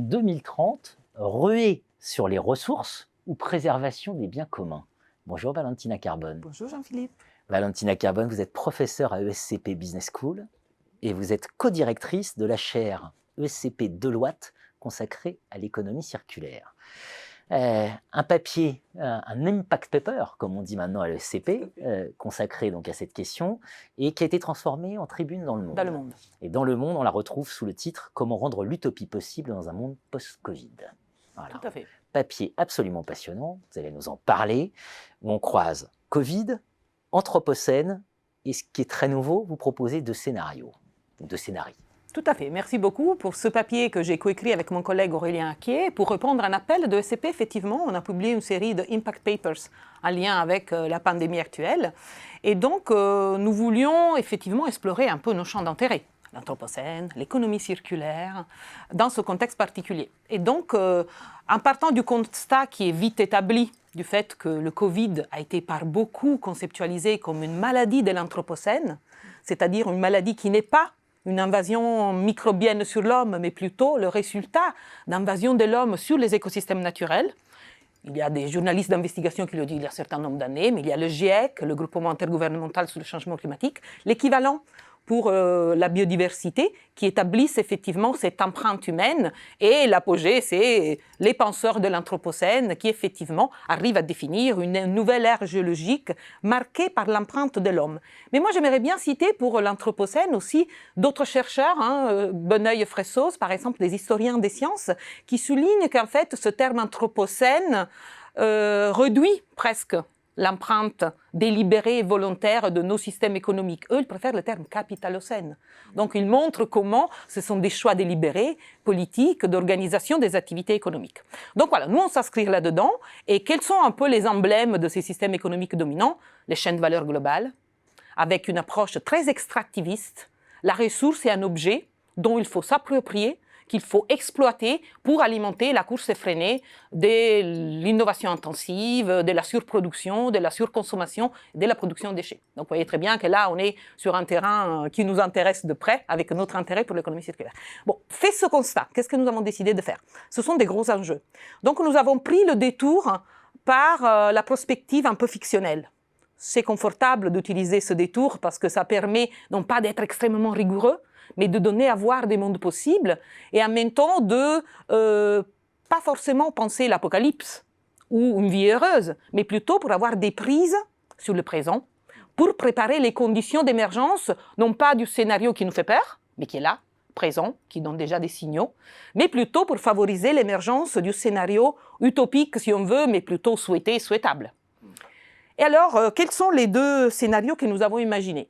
2030, ruée sur les ressources ou préservation des biens communs? Bonjour Valentina Carbone. Bonjour Jean-Philippe. Valentina Carbone, vous êtes professeure à ESCP Business School et vous êtes co-directrice de la chaire ESCP Deloitte consacrée à l'économie circulaire. Un papier, un impact paper, comme on dit maintenant à l'ESCP, consacré donc à cette question, et qui a été transformé en tribune dans le monde. Dans le monde. Et dans le monde, on la retrouve sous le titre « Comment rendre l'utopie possible dans un monde post-Covid ». Voilà. Tout à fait. Papier absolument passionnant, vous allez nous en parler, où on croise Covid, Anthropocène, et ce qui est très nouveau, vous proposez deux scénarios, deux scénarios. Tout à fait. Merci beaucoup pour ce papier que j'ai coécrit avec mon collègue Aurélien Acquier. Pour répondre à un appel de ESCP, effectivement, on a publié une série de Impact Papers en lien avec la pandémie actuelle. Et donc, nous voulions effectivement explorer un peu nos champs d'intérêt. L'Anthropocène, l'économie circulaire, dans ce contexte particulier. Et donc, en partant du constat qui est vite établi du fait que le Covid a été par beaucoup conceptualisé comme une maladie de l'Anthropocène, c'est-à-dire une maladie qui n'est pas une invasion microbienne sur l'homme, mais plutôt le résultat d'invasion de l'homme sur les écosystèmes naturels. Il y a des journalistes d'investigation qui le disent il y a un certain nombre d'années, mais il y a le GIEC, le groupement intergouvernemental sur le changement climatique, l'équivalent pour la biodiversité, qui établissent effectivement cette empreinte humaine. Et l'apogée, c'est les penseurs de l'Anthropocène qui effectivement arrivent à définir une nouvelle ère géologique marquée par l'empreinte de l'homme. Mais moi, j'aimerais bien citer pour l'Anthropocène aussi d'autres chercheurs, Bonneuil-Fressos, par exemple, des historiens des sciences, qui soulignent qu'en fait, ce terme Anthropocène réduit presque l'empreinte délibérée et volontaire de nos systèmes économiques. Eux, ils préfèrent le terme capitalocène. Donc, ils montrent comment ce sont des choix délibérés, politiques, d'organisation des activités économiques. Donc voilà, nous, on s'inscrit là-dedans. Et quels sont un peu les emblèmes de ces systèmes économiques dominants? Les chaînes de valeur globales, avec une approche très extractiviste. La ressource est un objet dont il faut s'approprier, qu'il faut exploiter pour alimenter la course effrénée de l'innovation intensive, de la surproduction, de la surconsommation, de la production de déchets. Donc vous voyez très bien que là, on est sur un terrain qui nous intéresse de près, avec notre intérêt pour l'économie circulaire. Bon, fait ce constat, qu'est-ce que nous avons décidé de faire? Ce sont des gros enjeux. Donc nous avons pris le détour par la prospective un peu fictionnelle. C'est confortable d'utiliser ce détour parce que ça permet non pas d'être extrêmement rigoureux, mais de donner à voir des mondes possibles et en même temps de pas forcément penser l'apocalypse ou une vie heureuse, mais plutôt pour avoir des prises sur le présent, pour préparer les conditions d'émergence, non pas du scénario qui nous fait peur, mais qui est là, présent, qui donne déjà des signaux, mais plutôt pour favoriser l'émergence du scénario utopique, si on veut, mais plutôt souhaité et souhaitable. Et alors, quels sont les deux scénarios que nous avons imaginés?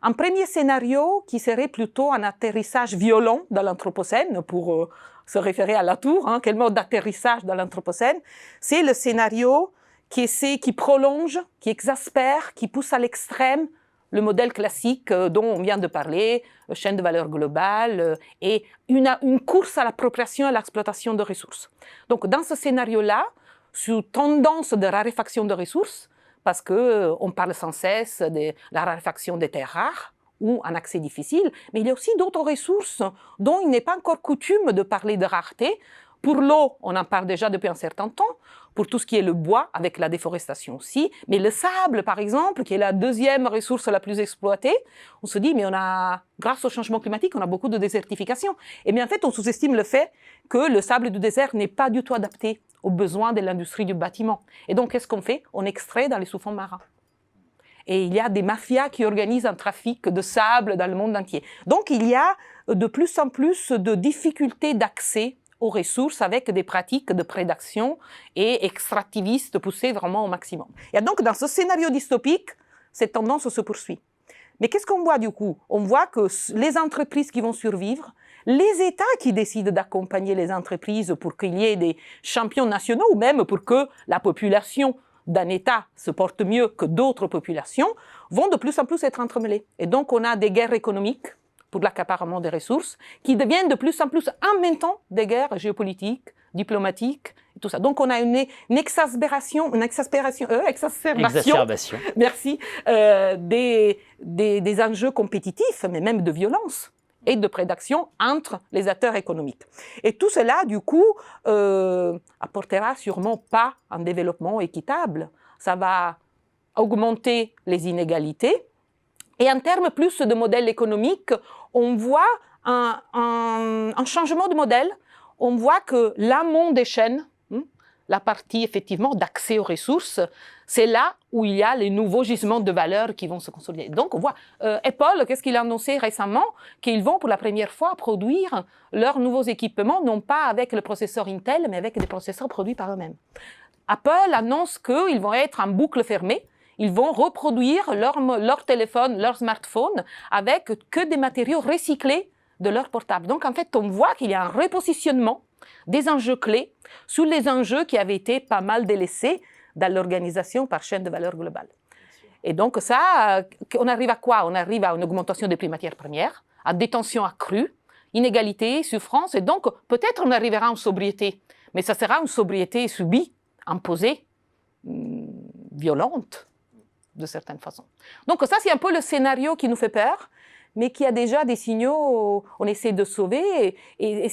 Un premier scénario qui serait plutôt un atterrissage violent dans l'Anthropocène, pour se référer à Latour, quel mode d'atterrissage dans l'Anthropocène, c'est le scénario qui prolonge, qui exaspère, qui pousse à l'extrême le modèle classique dont on vient de parler, chaîne de valeur globale, et une course à l'appropriation et à l'exploitation de ressources. Donc dans ce scénario-là, sous tendance de raréfaction de ressources, parce qu'on parle sans cesse de la raréfaction des terres rares ou un accès difficile, mais il y a aussi d'autres ressources dont il n'est pas encore coutume de parler de rareté. Pour l'eau, on en parle déjà depuis un certain temps, pour tout ce qui est le bois, avec la déforestation aussi, mais le sable, par exemple, qui est la deuxième ressource la plus exploitée, on se dit, mais grâce au changement climatique, on a beaucoup de désertification. Et bien en fait, on sous-estime le fait que le sable du désert n'est pas du tout adapté aux besoins de l'industrie du bâtiment. Et donc, qu'est-ce qu'on fait? On extrait dans les sous-fonds marins. Et il y a des mafias qui organisent un trafic de sable dans le monde entier. Donc, il y a de plus en plus de difficultés d'accès aux ressources avec des pratiques de prédation et extractivistes poussées vraiment au maximum. Et donc, dans ce scénario dystopique, cette tendance se poursuit. Mais qu'est-ce qu'on voit du coup? On voit que les entreprises qui vont survivre, les États qui décident d'accompagner les entreprises pour qu'il y ait des champions nationaux ou même pour que la population d'un État se porte mieux que d'autres populations, vont de plus en plus être entremêlés. Et donc on a des guerres économiques pour l'accaparement des ressources qui deviennent de plus en plus en même temps des guerres géopolitiques, diplomatiques et tout ça. Donc on a une exacerbation. Merci, des enjeux compétitifs, mais même de violence. et de prédation entre les acteurs économiques. Et tout cela, du coup, apportera sûrement pas un développement équitable. Ça va augmenter les inégalités. Et en termes plus de modèle économique, on voit un changement de modèle. On voit que l'amont des chaînes, la partie effectivement d'accès aux ressources, c'est là où il y a les nouveaux gisements de valeur qui vont se consolider. Donc on voit Apple, qu'est-ce qu'il a annoncé récemment? Qu'ils vont pour la première fois produire leurs nouveaux équipements, non pas avec le processeur Intel, mais avec des processeurs produits par eux-mêmes. Apple annonce qu'ils vont être en boucle fermée. Ils vont reproduire leur téléphone, leur smartphone avec que des matériaux recyclés de leur portable. Donc en fait, on voit qu'il y a un repositionnement des enjeux clés sur les enjeux qui avaient été pas mal délaissés dans l'organisation par chaîne de valeur globale. Et donc ça, on arrive à quoi? On arrive à une augmentation des prix matières premières, à des tensions accrues, inégalités, souffrances, et donc peut-être on arrivera en sobriété, mais ça sera une sobriété subie, imposée, violente, de certaines façons. Donc ça, c'est un peu le scénario qui nous fait peur, mais qui a déjà des signaux, on essaie de sauver, et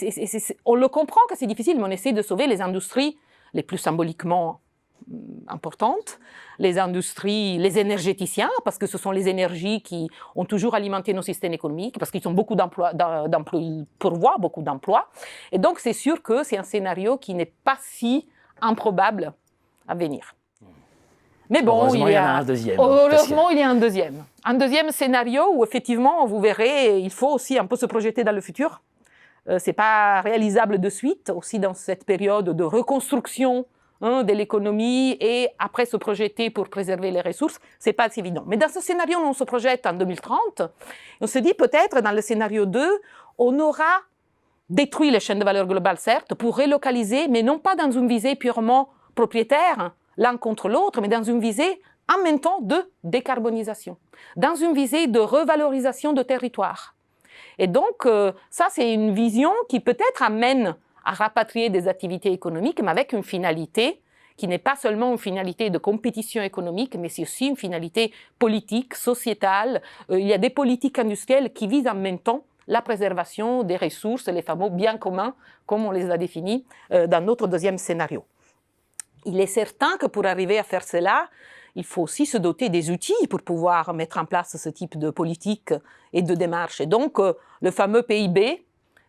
on le comprend que c'est difficile, mais on essaie de sauver les industries les plus symboliquement importantes, les industries, les énergéticiens, parce que ce sont les énergies qui ont toujours alimenté nos systèmes économiques, parce qu'ils ont beaucoup d'emplois, ils pourvoient beaucoup d'emplois, et donc c'est sûr que c'est un scénario qui n'est pas si improbable à venir. Mais bon, heureusement, il y en a un deuxième. Heureusement, il y a un deuxième. Un deuxième scénario où, effectivement, vous verrez, il faut aussi un peu se projeter dans le futur. Ce n'est pas réalisable de suite, aussi dans cette période de reconstruction de l'économie et après se projeter pour préserver les ressources, ce n'est pas si évident. Mais dans ce scénario, on se projette en 2030. On se dit peut-être, dans le scénario 2, on aura détruit les chaînes de valeur globale, certes, pour relocaliser, mais non pas dans une visée purement propriétaire, l'un contre l'autre, mais dans une visée en même temps de décarbonisation, dans une visée de revalorisation de territoire. Et donc, ça, c'est une vision qui peut-être amène à rapatrier des activités économiques, mais avec une finalité qui n'est pas seulement une finalité de compétition économique, mais c'est aussi une finalité politique, sociétale. Il y a des politiques industrielles qui visent en même temps la préservation des ressources, les fameux biens communs, comme on les a définis dans notre deuxième scénario. Il est certain que pour arriver à faire cela, il faut aussi se doter des outils pour pouvoir mettre en place ce type de politique et de démarche. Et donc, le fameux PIB,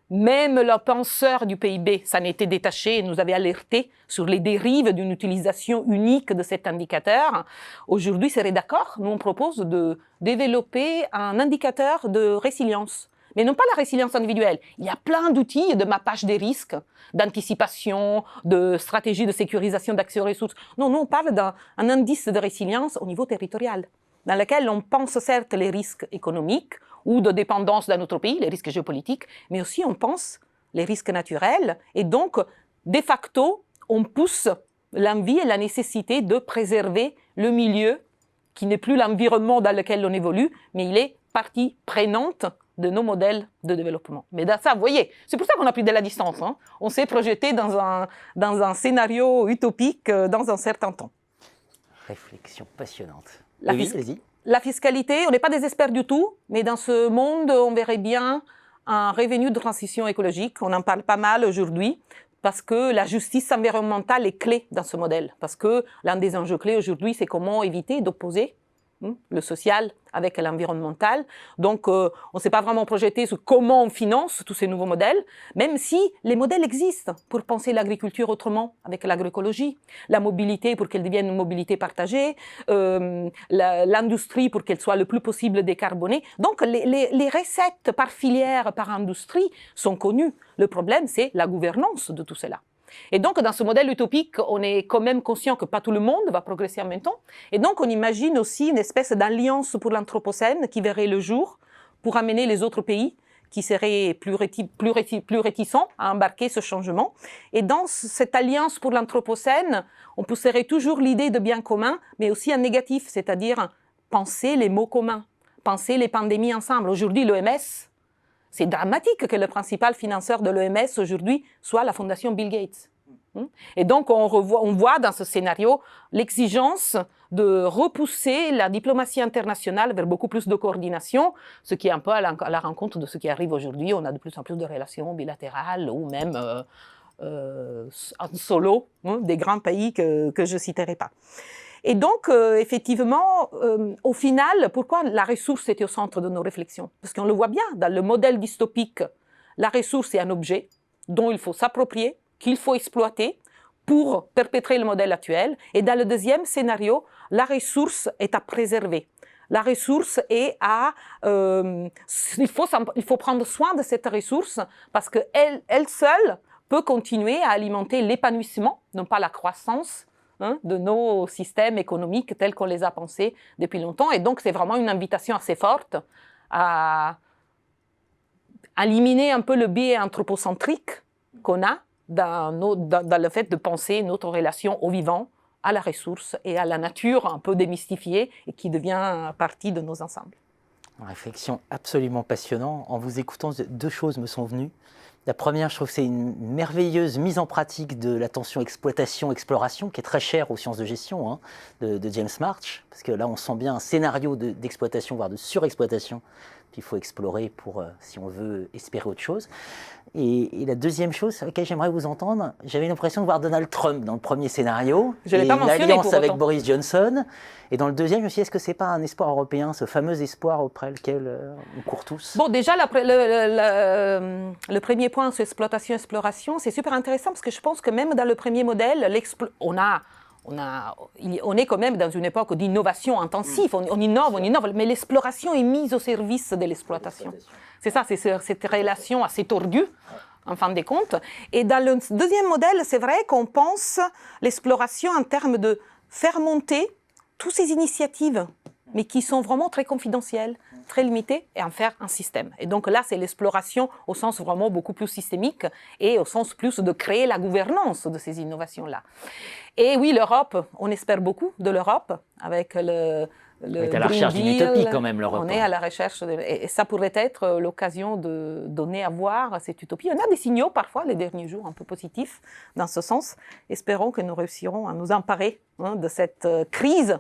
même le penseur du PIB s'en était détaché et nous avait alerté sur les dérives d'une utilisation unique de cet indicateur. Aujourd'hui, serait d'accord, nous on propose de développer un indicateur de résilience. Mais non pas la résilience individuelle. Il y a plein d'outils de mappage des risques, d'anticipation, de stratégie de sécurisation d'accès aux ressources. Non, nous, on parle d'un indice de résilience au niveau territorial, dans lequel on pense certes les risques économiques ou de dépendance d'un autre pays, les risques géopolitiques, mais aussi on pense les risques naturels. Et donc, de facto, on pousse l'envie et la nécessité de préserver le milieu, qui n'est plus l'environnement dans lequel on évolue, mais il est partie prenante de nos modèles de développement. Mais dans ça, vous voyez, c'est pour ça qu'on a pris de la distance. Hein. On s'est projeté dans un scénario utopique dans un certain temps. Réflexion passionnante. Allez-y. La fiscalité, on n'est pas des experts du tout, mais dans ce monde, on verrait bien un revenu de transition écologique. On en parle pas mal aujourd'hui, parce que la justice environnementale est clé dans ce modèle. Parce que l'un des enjeux clés aujourd'hui, c'est comment éviter d'opposer le social avec l'environnemental. Donc, on ne s'est pas vraiment projeté sur comment on finance tous ces nouveaux modèles, même si les modèles existent pour penser l'agriculture autrement avec l'agroécologie, la mobilité pour qu'elle devienne une mobilité partagée, l'industrie pour qu'elle soit le plus possible décarbonée. Donc, les recettes par filière, par industrie sont connues. Le problème, c'est la gouvernance de tout cela. Et donc, dans ce modèle utopique, on est quand même conscient que pas tout le monde va progresser en même temps. Et donc, on imagine aussi une espèce d'alliance pour l'anthropocène qui verrait le jour pour amener les autres pays qui seraient plus réticents à embarquer ce changement. Et dans cette alliance pour l'anthropocène, on pousserait toujours l'idée de bien commun, mais aussi en négatif, c'est-à-dire penser les mots communs, penser les pandémies ensemble. Aujourd'hui, l'OMS, c'est dramatique que le principal financeur de l'OMS aujourd'hui soit la fondation Bill Gates. Et donc, on voit dans ce scénario l'exigence de repousser la diplomatie internationale vers beaucoup plus de coordination, ce qui est un peu à la rencontre de ce qui arrive aujourd'hui. On a de plus en plus de relations bilatérales ou même en solo, des grands pays que je ne citerai pas. Et donc, effectivement, au final, pourquoi la ressource était au centre de nos réflexions? Parce qu'on le voit bien, dans le modèle dystopique, la ressource est un objet dont il faut s'approprier, qu'il faut exploiter pour perpétrer le modèle actuel. Et dans le deuxième scénario, la ressource est à préserver. La ressource est à... il faut prendre soin de cette ressource parce qu'elle seule peut continuer à alimenter l'épanouissement, non pas la croissance, de nos systèmes économiques tels qu'on les a pensés depuis longtemps. Et donc, c'est vraiment une invitation assez forte à éliminer un peu le biais anthropocentrique qu'on a dans le fait de penser notre relation au vivant, à la ressource et à la nature un peu démystifiée et qui devient partie de nos ensembles. Une réflexion absolument passionnante. En vous écoutant, deux choses me sont venues. La première, je trouve que c'est une merveilleuse mise en pratique de la tension exploitation-exploration qui est très chère aux sciences de gestion de James March, parce que là on sent bien un scénario d'exploitation, voire de surexploitation, qu'il faut explorer pour, si on veut, espérer autre chose. Et la deuxième chose sur laquelle j'aimerais vous entendre, j'avais l'impression de voir Donald Trump dans le premier scénario, je l'ai pas mentionné l'alliance avec autant. Boris Johnson, et dans le deuxième, je me suis dit, est-ce que c'est pas un espoir européen, ce fameux espoir auprès lequel on court tous? Bon, déjà, le premier point sur exploitation-exploration, c'est super intéressant parce que je pense que même dans le premier modèle, on est quand même dans une époque d'innovation intensive, on innove, mais l'exploration est mise au service de l'exploitation. C'est ça, c'est cette relation assez tordue, en fin de compte. Et dans le deuxième modèle, c'est vrai qu'on pense l'exploration en termes de faire monter toutes ces initiatives, mais qui sont vraiment très confidentielles, très limitées, et en faire un système. Et donc là, c'est l'exploration au sens vraiment beaucoup plus systémique et au sens plus de créer la gouvernance de ces innovations-là. Et oui, l'Europe, on espère beaucoup de l'Europe avec le on est à la recherche d'une utopie quand même, l'Europe. On est à la recherche, et ça pourrait être l'occasion de donner à voir cette utopie. On a des signaux parfois, les derniers jours, un peu positifs dans ce sens. Espérons que nous réussirons à nous emparer de cette crise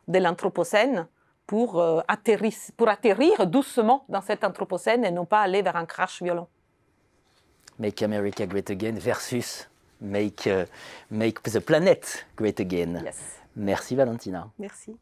de l'Anthropocène pour atterrir doucement dans cet Anthropocène et non pas aller vers un crash violent. Make America Great Again versus Make the Planet Great Again. Yes. Merci Valentina. Merci.